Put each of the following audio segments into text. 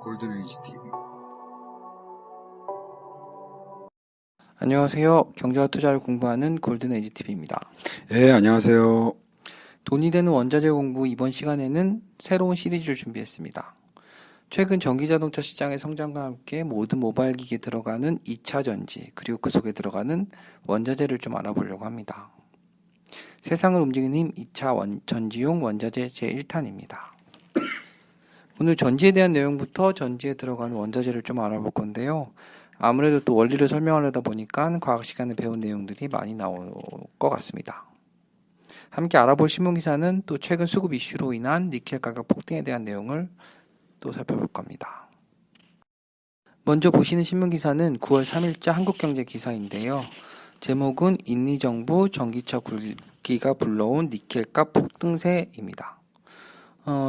골든에이지 TV. 안녕하세요. 경제와 투자를 공부하는 골든에이지 TV입니다. 네, 안녕하세요. 돈이 되는 원자재 공부 이번 시간에는 새로운 시리즈를 준비했습니다. 최근 전기자동차 시장의 성장과 함께 모든 모바일 기기에 들어가는 2차 전지, 그리고 그 속에 들어가는 원자재를 좀 알아보려고 합니다. 세상을 움직이는 힘 2차 전지용 원자재 제1탄입니다. 오늘 전지에 대한 내용부터 전지에 들어가는 원자재를 좀 알아볼 건데요. 아무래도 또 원리를 설명하려다 보니까 과학 시간에 배운 내용들이 많이 나올 것 같습니다. 함께 알아볼 신문기사는 또 최근 수급 이슈로 인한 니켈 가격 폭등에 대한 내용을 또 살펴볼 겁니다. 먼저 보시는 신문기사는 9월 3일자 한국경제 기사인데요. 제목은 인리정부 전기차 굴기가 불러온 니켈값 폭등세입니다.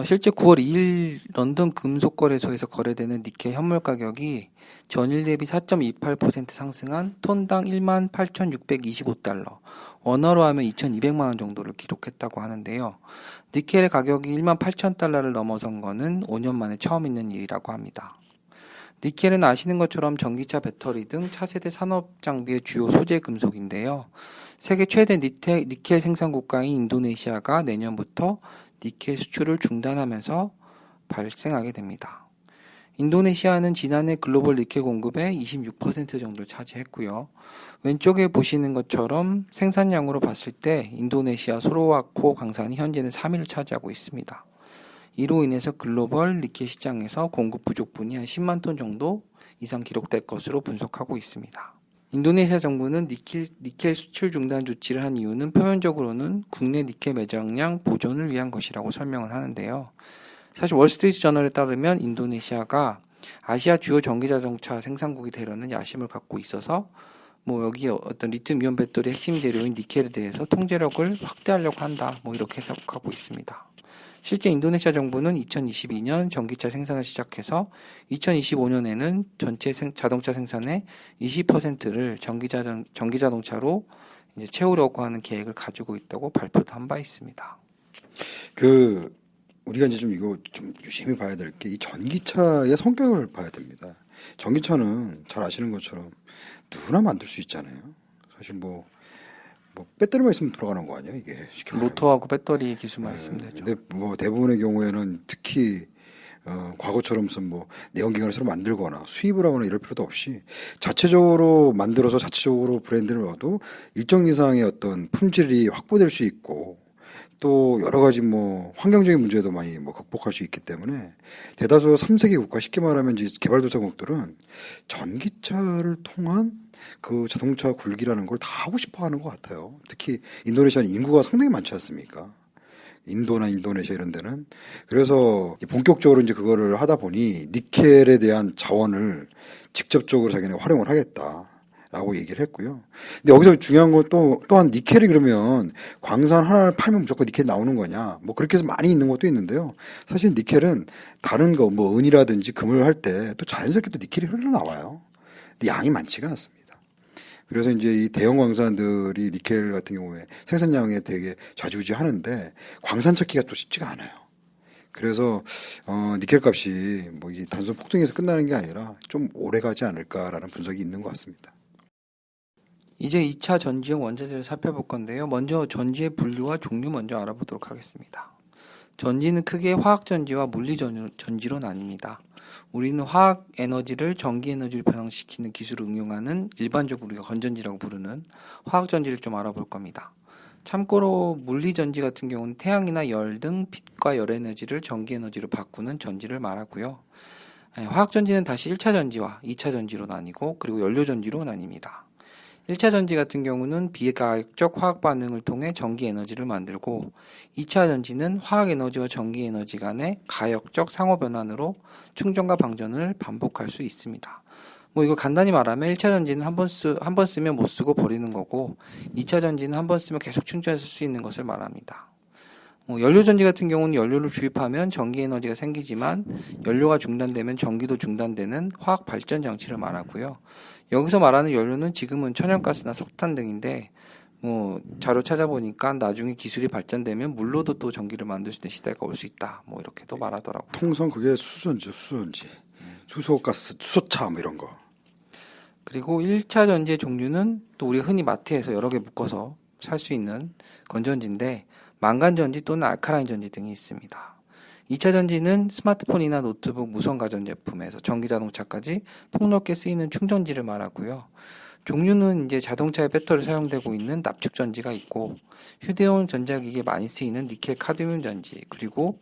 실제 9월 2일 런던 금속거래소에서 거래되는 니켈 현물 가격이 전일 대비 4.28% 상승한 톤당 18,625달러, 원화로 하면 2,200만 원 정도를 기록했다고 하는데요. 니켈의 가격이 18,000달러를 넘어선 것은 5년 만에 처음 있는 일이라고 합니다. 니켈은 아시는 것처럼 전기차 배터리 등 차세대 산업 장비의 주요 소재 금속인데요. 세계 최대 니켈 생산 국가인 인도네시아가 내년부터 니켈 수출을 중단하면서 발생하게 됩니다. 인도네시아는 지난해 글로벌 니켈 공급의 26% 정도를 차지했고요. 왼쪽에 보시는 것처럼 생산량으로 봤을 때 인도네시아 소로와코 광산이 현재는 3위를 차지하고 있습니다. 이로 인해서 글로벌 니켈 시장에서 공급 부족분이 한 10만 톤 정도 이상 기록될 것으로 분석하고 있습니다. 인도네시아 정부는 니켈 수출 중단 조치를 한 이유는 표면적으로는 국내 니켈 매장량 보존을 위한 것이라고 설명을 하는데요. 사실 월스트리트 저널에 따르면 인도네시아가 아시아 주요 전기자동차 생산국이 되려는 야심을 갖고 있어서 여기 어떤 리튬 이온 배터리 핵심 재료인 니켈에 대해서 통제력을 확대하려고 한다. 이렇게 해석하고 있습니다. 실제 인도네시아 정부는 2022년 전기차 생산을 시작해서 2025년에는 전체 자동차 생산의 20%를 전기자동차로 이제 채우려고 하는 계획을 가지고 있다고 발표도 한 바 있습니다. 우리가 이제 이거 유심히 봐야 될 게 이 전기차의 성격을 봐야 됩니다. 전기차는 잘 아시는 것처럼 누구나 만들 수 있잖아요. 사실 배터리만 있으면 돌아가는 거 아니에요, 이게. 모터하고 배터리 기술만 있으면 되죠. 근데 대부분의 경우에는 특히 과거처럼 무슨 내연기관을 새로 만들거나 수입을 하거나 이럴 필요도 없이 자체적으로 만들어서 자체적으로 브랜드를 넣어도 일정 이상의 어떤 품질이 확보될 수 있고 또 여러 가지 환경적인 문제도 많이 극복할 수 있기 때문에 대다수 3세계 국가, 쉽게 말하면 이제 개발도상국들은 전기차를 통한 그 자동차 굴기라는 걸 다 하고 싶어 하는 것 같아요. 특히 인도네시아는 인구가 상당히 많지 않습니까? 인도나 인도네시아 이런 데는. 그래서 본격적으로 이제 그거를 하다 보니 니켈에 대한 자원을 직접적으로 자기네 활용을 하겠다라고 얘기를 했고요. 근데 여기서 중요한 건 또한 니켈이 그러면 광산 하나를 팔면 무조건 니켈 나오는 거냐? 그렇게 해서 많이 있는 것도 있는데요. 사실 니켈은 다른 거, 은이라든지 금을 할 때 또 자연스럽게 또 니켈이 흘러나와요. 근데 양이 많지가 않습니다. 그래서 이제 이 대형 광산들이 니켈 같은 경우에 생산량에 되게 좌지우지하는데 광산 찾기가 또 쉽지가 않아요. 그래서 니켈 값이 이 단순 폭등에서 끝나는 게 아니라 좀 오래 가지 않을까라는 분석이 있는 것 같습니다. 이제 2차 전지용 원자재를 살펴볼 건데요. 먼저 전지의 분류와 종류 먼저 알아보도록 하겠습니다. 전지는 크게 화학전지와 물리전지로 나뉩니다. 우리는 화학 에너지를 전기 에너지로 변환시키는 기술을 응용하는 일반적으로 우리가 건전지라고 부르는 화학전지를 좀 알아볼 겁니다. 참고로 물리전지 같은 경우는 태양이나 열 등 빛과 열 에너지를 전기 에너지로 바꾸는 전지를 말하고요. 화학전지는 다시 1차 전지와 2차 전지로 나뉘고 그리고 연료전지로 나뉩니다. 1차 전지 같은 경우는 비가역적 화학 반응을 통해 전기 에너지를 만들고 2차 전지는 화학 에너지와 전기 에너지 간의 가역적 상호 변환으로 충전과 방전을 반복할 수 있습니다. 이거 간단히 말하면 1차 전지는 한 번 쓰면 못 쓰고 버리는 거고 2차 전지는 한 번 쓰면 계속 충전해서 쓸 수 있는 것을 말합니다. 연료전지 같은 경우는 연료를 주입하면 전기 에너지가 생기지만 연료가 중단되면 전기도 중단되는 화학 발전 장치를 말하고요. 여기서 말하는 연료는 지금은 천연가스나 석탄 등인데 자료 찾아보니까 나중에 기술이 발전되면 물로도 또 전기를 만들 수 있는 시대가 올 수 있다. 이렇게도 말하더라고요. 통상 그게 수소전지. 수소가스, 수소차 뭐 이런 거. 그리고 1차 전지의 종류는 또 우리 흔히 마트에서 여러 개 묶어서 살 수 있는 건전지인데 망간 전지 또는 알카라인 전지 등이 있습니다. 2차 전지는 스마트폰이나 노트북, 무선 가전제품에서 전기자동차까지 폭넓게 쓰이는 충전지를 말하고요. 종류는 이제 자동차에 배터리 사용되고 있는 납축 전지가 있고 휴대용 전자기기에 많이 쓰이는 니켈 카드뮴 전지, 그리고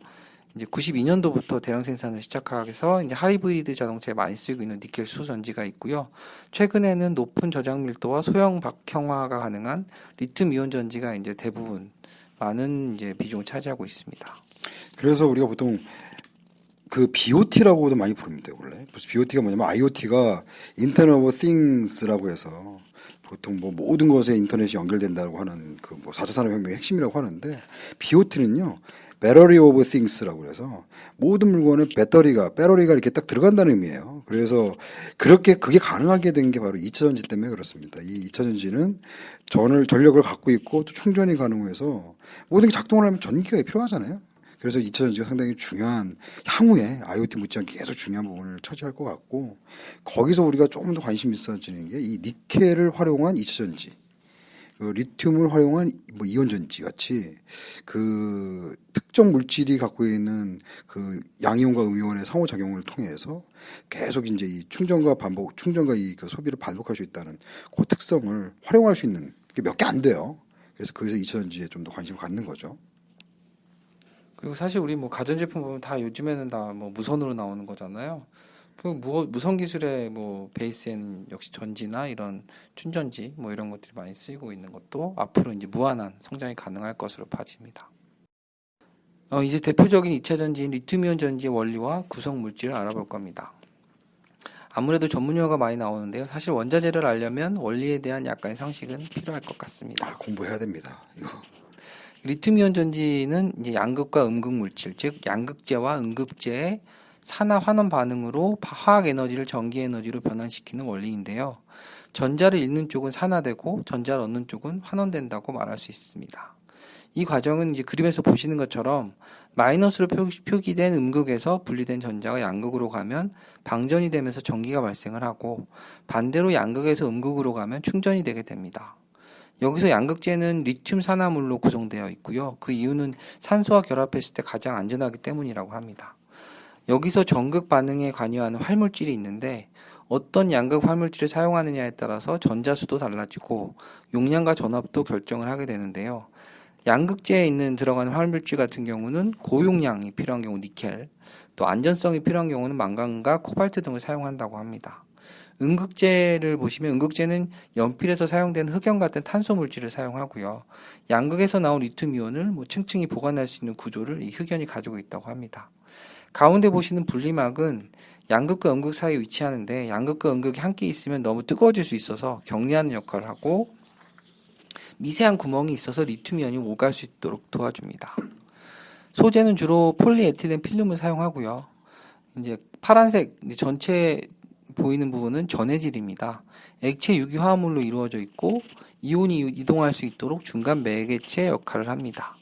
이제 92년도부터 대량 생산을 시작해서 이제 하이브리드 자동차에 많이 쓰이고 있는 니켈 수 전지가 있고요. 최근에는 높은 저장 밀도와 소형 박형화가 가능한 리튬 이온 전지가 이제 대부분 많은 이제 비중을 차지하고 있습니다. 그래서 우리가 보통 그 BOT라고도 많이 부릅니다, 원래. 무슨 BOT가 뭐냐면 IoT가 인터넷 오브 띵스라고 해서 보통 뭐 모든 것에 인터넷이 연결된다고 하는 그 뭐 4차 산업혁명의 핵심이라고 하는데 BOT는요. 배터리 오브 띵스라고 해서 모든 물건에 배터리가 이렇게 딱 들어간다는 의미예요. 그래서 그렇게 그게 가능하게 된 게 바로 2차 전지 때문에 그렇습니다. 이 2차 전지는 전력을 갖고 있고 또 충전이 가능해서 모든 게 작동을 하면 전기가 필요하잖아요. 그래서 2차 전지가 상당히 중요한, 향후에 IoT 못지않게 계속 중요한 부분을 차지할 것 같고, 거기서 우리가 조금 더 관심 있어지는 게 이 니켈을 활용한 2차 전지, 그 리튬을 활용한 뭐 이온 전지 같이 그 특정 물질이 갖고 있는 그 양이온과 음이온의 상호작용을 통해서 계속 이제 이 충전과 이 그 소비를 반복할 수 있다는 그 특성을 활용할 수 있는 게 몇 개 안 돼요. 그래서 거기서 2차 전지에 좀 더 관심을 갖는 거죠. 그리고 사실 우리 뭐 가전제품 보면 다 요즘에는 다 뭐 무선으로 나오는 거잖아요. 그 무선 기술의 뭐 베이스에는 역시 전지나 이런 충전지 뭐 이런 것들이 많이 쓰이고 있는 것도 앞으로 이제 무한한 성장이 가능할 것으로 봐집니다. 이제 대표적인 2차 전지인 리튬이온 전지의 원리와 구성 물질을 알아볼 겁니다. 아무래도 전문 용어가 많이 나오는데요. 사실 원자재를 알려면 원리에 대한 약간의 상식은 필요할 것 같습니다. 공부해야 됩니다. 이거. 리튬이온 전지는 이제 양극과 음극 물질, 즉 양극재와 음극재의 산화 환원 반응으로 화학 에너지를 전기 에너지로 변환시키는 원리인데요. 전자를 잃는 쪽은 산화되고 전자를 얻는 쪽은 환원된다고 말할 수 있습니다. 이 과정은 이제 그림에서 보시는 것처럼 마이너스로 표기된 음극에서 분리된 전자가 양극으로 가면 방전이 되면서 전기가 발생을 하고, 반대로 양극에서 음극으로 가면 충전이 되게 됩니다. 여기서 양극재는 리튬 산화물로 구성되어 있고요. 그 이유는 산소와 결합했을 때 가장 안전하기 때문이라고 합니다. 여기서 전극 반응에 관여하는 활물질이 있는데 어떤 양극 활물질을 사용하느냐에 따라서 전자수도 달라지고 용량과 전압도 결정을 하게 되는데요. 양극재에 들어가는 활물질 같은 경우는 고용량이 필요한 경우 니켈, 또 안전성이 필요한 경우는 망간과 코발트 등을 사용한다고 합니다. 음극재를 보시면 음극재는 연필에서 사용된 흑연 같은 탄소 물질을 사용하고요. 양극에서 나온 리튬이온을 뭐 층층이 보관할 수 있는 구조를 이 흑연이 가지고 있다고 합니다. 가운데 보시는 분리막은 양극과 음극 사이에 위치하는데 양극과 음극이 함께 있으면 너무 뜨거워질 수 있어서 격리하는 역할을 하고 미세한 구멍이 있어서 리튬이온이 오갈 수 있도록 도와줍니다. 소재는 주로 폴리에틸렌 필름을 사용하고요. 이제 파란색 전체 보이는 부분은 전해질입니다. 액체 유기화합물로 이루어져 있고 이온이 이동할 수 있도록 중간 매개체 역할을 합니다.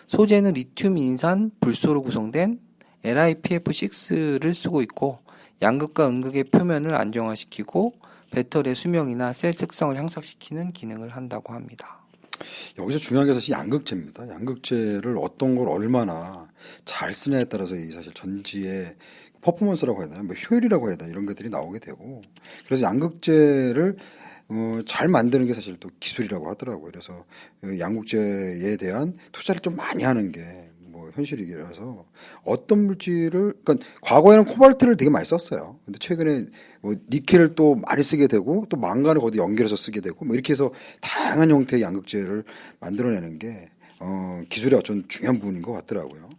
소재는 리튬 인산 불소로 구성된 LiPF6를 쓰고 있고 양극과 음극의 표면을 안정화시키고 배터리의 수명이나 셀 특성을 향상시키는 기능을 한다고 합니다. 여기서 중요한 게 사실 양극재입니다. 양극재를 어떤 걸 얼마나 잘 쓰냐에 따라서 이 사실 전지의 퍼포먼스라고 해야 되나, 뭐 효율이라고 해야 되나 이런 것들이 나오게 되고, 그래서 양극재를 잘 만드는 게 사실 또 기술이라고 하더라고요. 그래서 양극재에 대한 투자를 좀 많이 하는 게 뭐 현실이라서 어떤 물질을, 그러니까 과거에는 코발트를 되게 많이 썼어요. 근데 최근에 뭐 니켈을 또 많이 쓰게 되고 또 망간을 거기 연결해서 쓰게 되고 뭐 이렇게 해서 다양한 형태의 양극재를 만들어내는 게 기술의 어떤 중요한 부분인 것 같더라고요.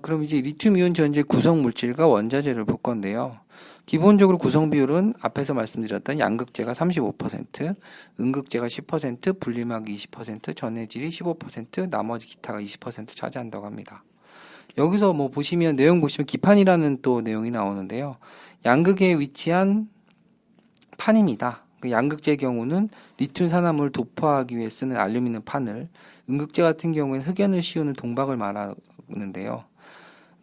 그럼 이제 리튬이온 전지의 구성 물질과 원자재를 볼 건데요. 기본적으로 구성 비율은 앞에서 말씀드렸던 양극재가 35%, 음극재가 10%, 분리막이 20%, 전해질이 15%, 나머지 기타가 20% 차지한다고 합니다. 여기서 뭐 보시면 내용 보시면 기판이라는 또 내용이 나오는데요. 양극에 위치한 판입니다. 그 양극재의 경우는 리튬 산화물을 도포하기 위해 쓰는 알루미늄 판을, 음극재 같은 경우에는 흑연을 씌우는 동박을 말하는데요.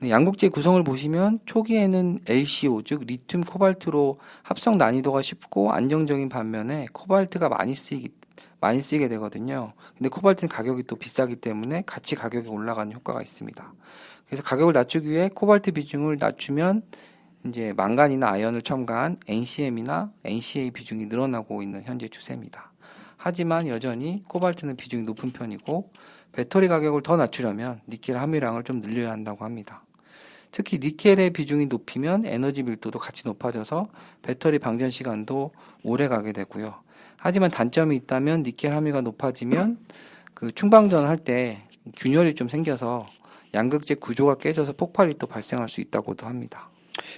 네, 양극재 구성을 보시면 초기에는 LCO, 즉 리튬 코발트로 합성 난이도가 쉽고 안정적인 반면에 코발트가 많이 쓰이게 되거든요. 근데 코발트는 가격이 또 비싸기 때문에 같이 가격이 올라가는 효과가 있습니다. 그래서 가격을 낮추기 위해 코발트 비중을 낮추면 이제 망간이나 아연을 첨가한 NCM이나 NCA 비중이 늘어나고 있는 현재 추세입니다. 하지만 여전히 코발트는 비중이 높은 편이고 배터리 가격을 더 낮추려면 니켈 함유량을 좀 늘려야 한다고 합니다. 특히 니켈의 비중이 높이면 에너지 밀도도 같이 높아져서 배터리 방전 시간도 오래 가게 되고요. 하지만 단점이 있다면 니켈 함유가 높아지면 그 충방전할 때 균열이 좀 생겨서 양극재 구조가 깨져서 폭발이 또 발생할 수 있다고도 합니다.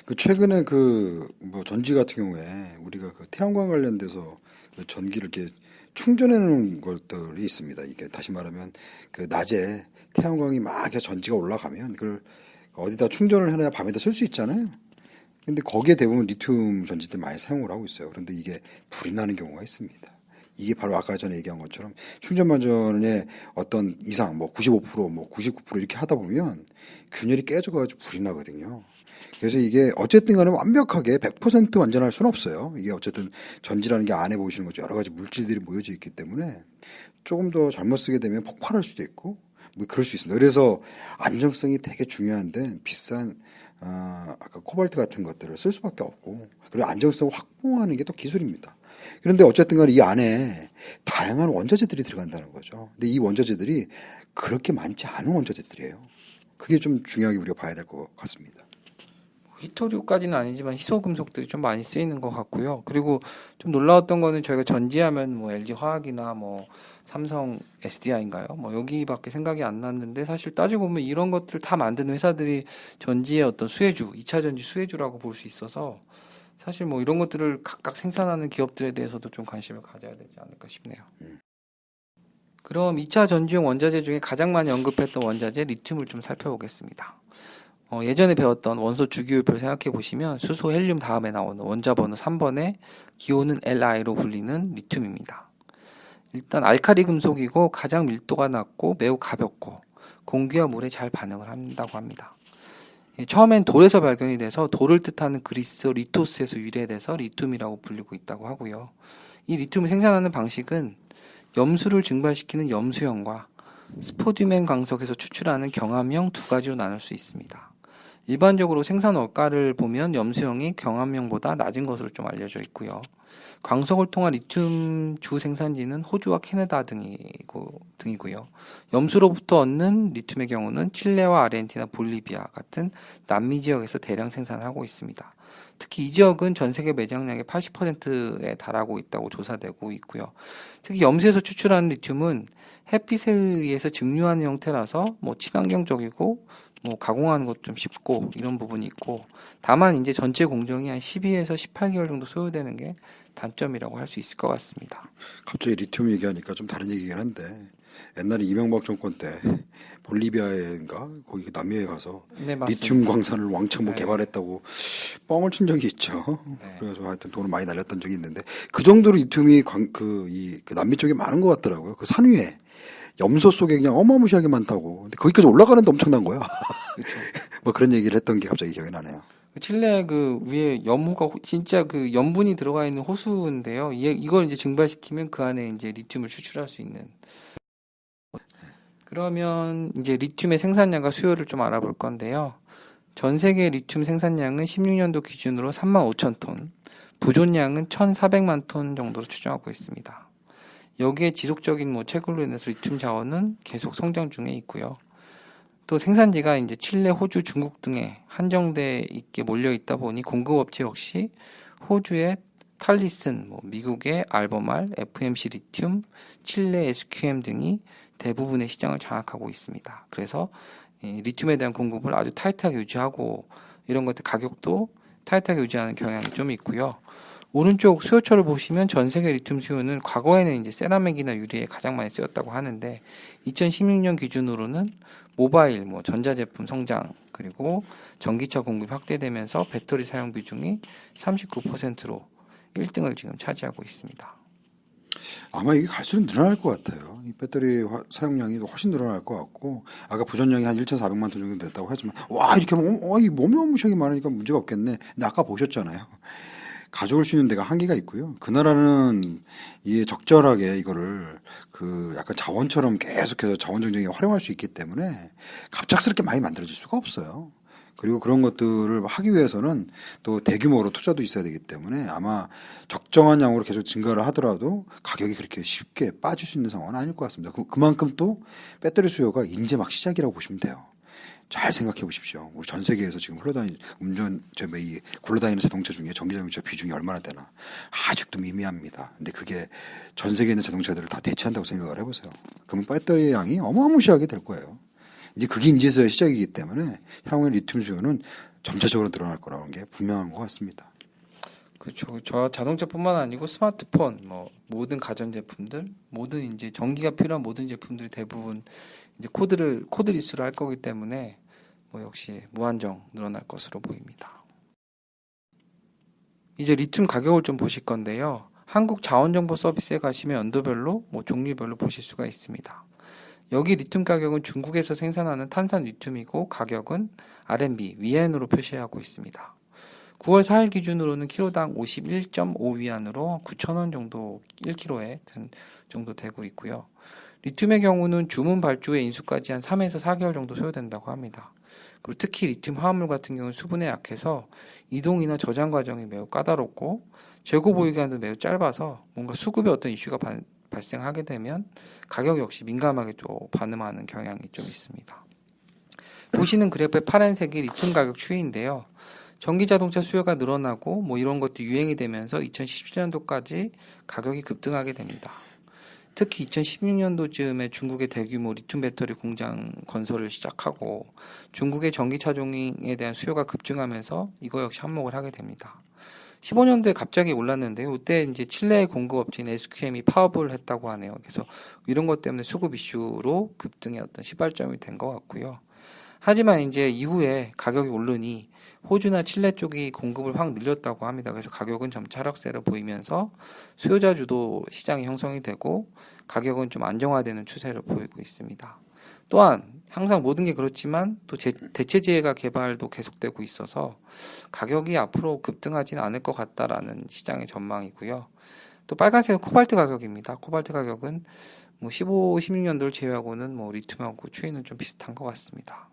그 최근에 그 뭐 전지 같은 경우에 우리가 그 태양광 관련돼서 그 전기를 이렇게 충전해 놓은 것들이 있습니다. 이게 다시 말하면 그 낮에 태양광이 막 이렇게 전지가 올라가면 그걸 어디다 충전을 해놔야 밤에다 쓸 수 있잖아요. 근데 거기에 대부분 리튬 전지들 많이 사용을 하고 있어요. 그런데 이게 불이 나는 경우가 있습니다. 이게 바로 아까 전에 얘기한 것처럼 충전 만전의 어떤 이상, 뭐 95%, 뭐 99% 이렇게 하다 보면 균열이 깨져가지고 불이 나거든요. 그래서 이게 어쨌든 간에 완벽하게 100% 완전할 수는 없어요. 이게 어쨌든 전지라는 게 안에 보시는 거죠. 여러 가지 물질들이 모여져 있기 때문에 조금 더 잘못 쓰게 되면 폭발할 수도 있고 뭐 그럴 수 있습니다. 그래서 안정성이 되게 중요한데 비싼 아까 코발트 같은 것들을 쓸 수밖에 없고 그리고 안정성을 확보하는 게 또 기술입니다. 그런데 어쨌든 간에 이 안에 다양한 원자재들이 들어간다는 거죠. 근데 이 원자재들이 그렇게 많지 않은 원자재들이에요. 그게 좀 중요하게 우리가 봐야 될 것 같습니다. 히토류까지는 아니지만 희소금속들이 좀 많이 쓰이는 것 같고요. 그리고 좀 놀라웠던 거는 저희가 전지하면 뭐 LG 화학이나 뭐 삼성 SDI인가요? 뭐 여기밖에 생각이 안 났는데 사실 따지고 보면 이런 것들 다 만드는 회사들이 전지의 어떤 수혜주, 2차 전지 수혜주라고 볼 수 있어서 사실 뭐 이런 것들을 각각 생산하는 기업들에 대해서도 좀 관심을 가져야 되지 않을까 싶네요. 그럼 2차 전지용 원자재 중에 가장 많이 언급했던 원자재 리튬을 좀 살펴보겠습니다. 예전에 배웠던 원소 주기율표 생각해 보시면 수소 헬륨 다음에 나오는 원자 번호 3번에 기호는 Li로 불리는 리튬입니다. 일단 알카리 금속이고 가장 밀도가 낮고 매우 가볍고 공기와 물에 잘 반응을 한다고 합니다. 처음엔 돌에서 발견이 돼서 돌을 뜻하는 그리스 리토스에서 유래돼서 리튬이라고 불리고 있다고 하고요. 이 리튬을 생산하는 방식은 염수를 증발시키는 염수형과 스포디맨 광석에서 추출하는 경함형 두 가지로 나눌 수 있습니다. 일반적으로 생산 원가를 보면 염수형이 경함형보다 낮은 것으로 좀 알려져 있고요. 광석을 통한 리튬 주 생산지는 호주와 캐나다 등이고요. 염수로부터 얻는 리튬의 경우는 칠레와 아르헨티나, 볼리비아 같은 남미 지역에서 대량 생산을 하고 있습니다. 특히 이 지역은 전 세계 매장량의 80%에 달하고 있다고 조사되고 있고요. 특히 염수에서 추출하는 리튬은 햇빛에 의해서 증류하는 형태라서 뭐 친환경적이고 뭐 가공하는 것도 좀 쉽고 이런 부분이 있고 다만 이제 전체 공정이 한 12에서 18개월 정도 소요되는 게 단점이라고 할 수 있을 것 같습니다. 갑자기 리튬 얘기하니까 좀 다른 얘기긴 한데 옛날에 이명박 정권 때 볼리비아인가 거기 남미에 가서 네, 맞습니다. 리튬 광산을 왕창 뭐 네. 개발했다고 뻥을 친 적이 있죠. 네. 그래서 하여튼 돈을 많이 날렸던 적이 있는데 그 정도로 리튬이 그 남미 쪽에 많은 것 같더라고요. 그 산 위에 염소 속에 그냥 어마무시하게 많다고. 근데 거기까지 올라가는데 엄청난 거야. 그렇죠. 뭐 그런 얘기를 했던 게 갑자기 기억이 나네요. 칠레 그 위에 염호가 진짜 그 염분이 들어가 있는 호수인데요. 이걸 이제 증발시키면 그 안에 이제 리튬을 추출할 수 있는. 그러면 이제 리튬의 생산량과 수요를 좀 알아볼 건데요. 전 세계 리튬 생산량은 16년도 기준으로 35,000톤, 부존량은 1,400만 톤 정도로 추정하고 있습니다. 여기에 지속적인 뭐 채굴로 인해서 리튬 자원은 계속 성장 중에 있고요. 또 생산지가 이제 칠레, 호주, 중국 등에 한정돼 있게 몰려 있다 보니 공급업체 역시 호주의 탈리슨, 뭐 미국의 알버말, FMC 리튬, 칠레 SQM 등이 대부분의 시장을 장악하고 있습니다. 그래서 이 리튬에 대한 공급을 아주 타이트하게 유지하고 이런 것들 가격도 타이트하게 유지하는 경향이 좀 있고요. 오른쪽 수요처를 보시면 전 세계 리튬 수요는 과거에는 이제 세라믹이나 유리에 가장 많이 쓰였다고 하는데 2016년 기준으로는 모바일, 뭐 전자제품 성장 그리고 전기차 공급이 확대되면서 배터리 사용 비중이 39%로 1등을 지금 차지하고 있습니다. 아마 이게 갈수록 늘어날 것 같아요. 이 배터리 사용량이 훨씬 늘어날 것 같고, 아까 부전량이 한 1,400만 톤 정도 됐다고 하지만, 와, 이렇게 하면, 이 어마무시하게 많으니까 문제가 없겠네. 근데 아까 보셨잖아요. 가져올 수 있는 데가 한계가 있고요. 그 나라는 이게 적절하게 이거를 그 약간 자원처럼 계속해서 자원 정쟁에 활용할 수 있기 때문에 갑작스럽게 많이 만들어질 수가 없어요. 그리고 그런 것들을 하기 위해서는 또 대규모로 투자도 있어야 되기 때문에 아마 적정한 양으로 계속 증가를 하더라도 가격이 그렇게 쉽게 빠질 수 있는 상황은 아닐 것 같습니다. 그만큼 또 배터리 수요가 이제 막 시작이라고 보시면 돼요. 잘 생각해 보십시오. 우리 전 세계에서 지금 이 굴러다니는 자동차 중에 전기 자동차 비중이 얼마나 되나. 아직도 미미합니다. 근데 그게 전 세계에 있는 자동차들을 다 대체한다고 생각을 해보세요. 그러면 배터리 양이 어마무시하게 될 거예요. 이제 그게 이제서야 시작이기 때문에 향후에 리튬 수요는 점차적으로 늘어날 거라는 게 분명한 것 같습니다. 그렇죠. 저 자동차뿐만 아니고 스마트폰, 뭐 모든 가전제품들, 모든 이제 전기가 필요한 모든 제품들이 대부분 이제 코드 리스로 할 거기 때문에 뭐 역시 무한정 늘어날 것으로 보입니다. 이제 리튬 가격을 좀 보실 건데요. 한국 자원정보 서비스에 가시면 연도별로 뭐 종류별로 보실 수가 있습니다. 여기 리튬 가격은 중국에서 생산하는 탄산 리튬이고 가격은 RMB, 위안으로 표시하고 있습니다. 9월 4일 기준으로는 키로당 51.5위안으로 9,000원 정도 1kg에 정도 되고 있고요. 리튬의 경우는 주문 발주 후 인수까지 한 3에서 4개월 정도 소요된다고 합니다. 그리고 특히 리튬 화합물 같은 경우는 수분에 약해서 이동이나 저장 과정이 매우 까다롭고 재고 보유 기간도 매우 짧아서 뭔가 수급에 어떤 이슈가 발생하게 되면 가격 역시 민감하게 좀 반응하는 경향이 좀 있습니다. 보시는 그래프의 파란색이 리튬 가격 추이인데요. 전기 자동차 수요가 늘어나고 뭐 이런 것도 유행이 되면서 2017년도까지 가격이 급등하게 됩니다. 특히 2016년도쯤에 중국의 대규모 리튬 배터리 공장 건설을 시작하고 중국의 전기차 종에 대한 수요가 급증하면서 이거 역시 한몫을 하게 됩니다. 15년도에 갑자기 올랐는데요. 이때 이제 칠레의 공급업체인 SQM이 파업을 했다고 하네요. 그래서 이런 것 때문에 수급 이슈로 급등의 어떤 시발점이 된 것 같고요. 하지만 이제 이후에 가격이 오르니 호주나 칠레 쪽이 공급을 확 늘렸다고 합니다. 그래서 가격은 점차 하락세를 보이면서 수요자 주도 시장이 형성이 되고 가격은 좀 안정화되는 추세를 보이고 있습니다. 또한 항상 모든 게 그렇지만 또 대체재가 개발도 계속되고 있어서 가격이 앞으로 급등하지는 않을 것 같다라는 시장의 전망이고요. 또 빨간색은 코발트 가격입니다. 코발트 가격은 뭐 15, 16년도를 제외하고는 뭐 리튬하고 추이는 좀 비슷한 것 같습니다.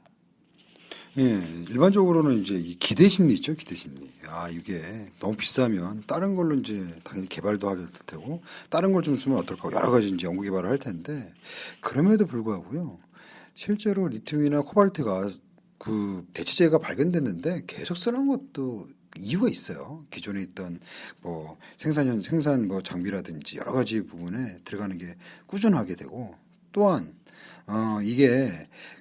예, 일반적으로는 이제 이 기대 심리 있죠, 기대 심리. 이게 너무 비싸면 다른 걸로 이제 당연히 개발도 하게 될 테고, 다른 걸 좀 쓰면 어떨까, 여러 가지 이제 연구 개발을 할 텐데, 그럼에도 불구하고요, 실제로 리튬이나 코발트가 그 대체재가 발견됐는데 계속 쓰는 것도 이유가 있어요. 기존에 있던 뭐 생산 뭐 장비라든지 여러 가지 부분에 들어가는 게 꾸준하게 되고, 또한 이게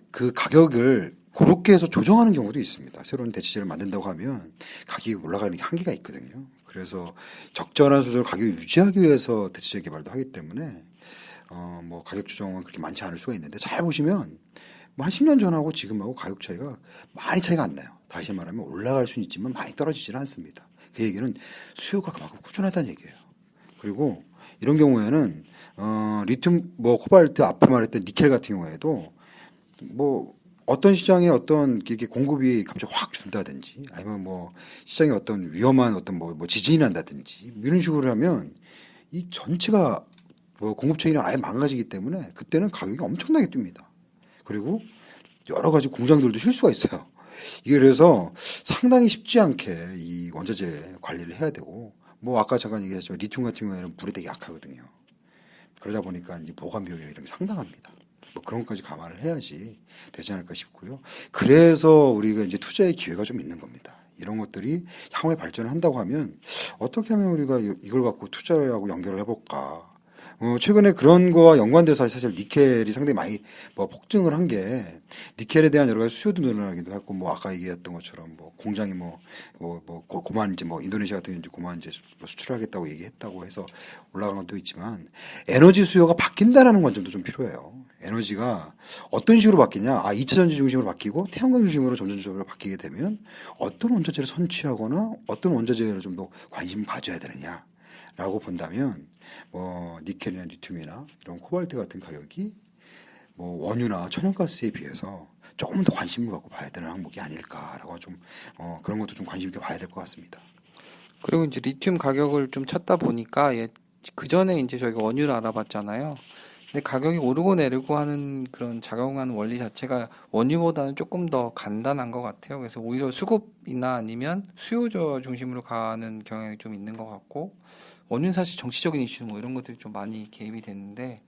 그 가격을 그렇게 해서 조정하는 경우도 있습니다. 새로운 대체재를 만든다고 하면 가격이 올라가는 게 한계가 있거든요. 그래서 적절한 수준을 가격을 유지하기 위해서 대체재 개발도 하기 때문에 뭐 가격 조정은 그렇게 많지 않을 수가 있는데, 잘 보시면 뭐 한 10년 전하고 지금하고 가격 차이가 많이 차이가 안 나요. 다시 말하면 올라갈 수는 있지만 많이 떨어지지는 않습니다. 그 얘기는 수요가 그만큼 꾸준하다는 얘기예요. 그리고 이런 경우에는 리튬 뭐 코발트 앞에 말했던 니켈 같은 경우에도 뭐 어떤 시장에 어떤 이렇게 공급이 갑자기 확 준다든지, 아니면 뭐 시장에 어떤 위험한 어떤 뭐 지진이 난다든지 이런 식으로 하면 이 전체가 뭐 공급 체인이 아예 망가지기 때문에 그때는 가격이 엄청나게 뜹니다. 그리고 여러 가지 공장들도 실수가 있어요. 이게 그래서 상당히 쉽지 않게 이 원자재 관리를 해야 되고, 뭐 아까 잠깐 얘기했지만 리튬 같은 경우에는 물에 되게 약하거든요. 그러다 보니까 이제 보관 비용이나 이런 게 상당합니다. 뭐 그런 것까지 감안을 해야지 되지 않을까 싶고요. 그래서 우리가 이제 투자의 기회가 좀 있는 겁니다. 이런 것들이 향후에 발전을 한다고 하면 어떻게 하면 우리가 이걸 갖고 투자하고 연결을 해볼까. 최근에 그런 거와 연관돼서 사실 니켈이 상당히 많이 뭐 폭증을 한 게, 니켈에 대한 여러 가지 수요도 늘어나기도 했고, 뭐 아까 얘기했던 것처럼 뭐 공장이 고만 이제 뭐 인도네시아 같은 경우 이제 고만 이제 수출하겠다고 얘기했다고 해서 올라간 것도 있지만, 에너지 수요가 바뀐다라는 관점도 좀 필요해요. 에너지가 어떤 식으로 바뀌냐? 2차 전지 중심으로 바뀌고 태양광 중심으로 점점적으로 바뀌게 되면 어떤 원자재를 선취하거나 어떤 원자재를 좀 더 관심을 가져야 되느냐? 라고 본다면 뭐 니켈이나 리튬이나 이런 코발트 같은 가격이 뭐 원유나 천연가스에 비해서 조금 더 관심을 갖고 봐야 되는 항목이 아닐까라고 좀 그런 것도 좀 관심 있게 봐야 될 것 같습니다. 그리고 이제 리튬 가격을 좀 찾다 보니까 그 전에 이제 저희가 원유를 알아봤잖아요. 근데 가격이 오르고 내리고 하는 그런 작용하는 원리 자체가 원유보다는 조금 더 간단한 것 같아요. 그래서 오히려 수급이나 아니면 수요저 중심으로 가는 경향이 좀 있는 것 같고, 원유는 사실 정치적인 이슈 뭐 이런 것들이 좀 많이 개입이 됐는데,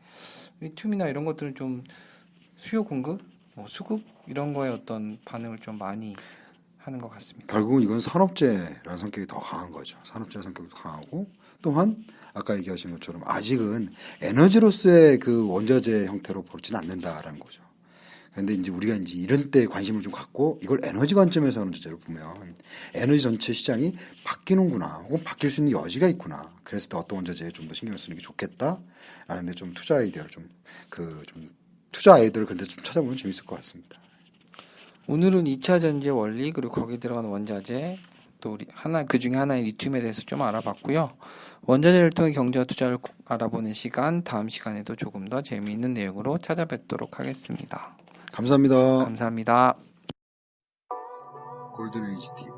리튬이나 이런 것들은 좀 수요 공급, 뭐 수급 이런 거에 어떤 반응을 좀 많이 하는 것 같습니다. 결국은 이건 산업재라는 성격이 더 강한 거죠. 산업재 성격이 더 강하고 또한 아까 얘기하신 것처럼 아직은 에너지로서의 그 원자재 형태로 보지는 않는다라는 거죠. 그런데 이제 우리가 이제 이런 때 관심을 좀 갖고 이걸 에너지 관점에서 원자재를 보면 에너지 전체 시장이 바뀌는구나, 혹은 바뀔 수 있는 여지가 있구나. 그래서 또 어떤 원자재에 좀 더 신경을 쓰는 게 좋겠다라는 데 좀 투자 아이디어를 투자 아이디어를 근데 좀 찾아보면 재밌을 것 같습니다. 오늘은 2차 전지 원리 그리고 거기에 들어가는 원자재 또 그 중에 하나인 리튬에 대해서 좀 알아봤고요. 원자재를 통해 경제와 투자를 알아보는 시간, 다음 시간에도 조금 더 재미있는 내용으로 찾아뵙도록 하겠습니다. 감사합니다. 감사합니다. 골든에이지 TV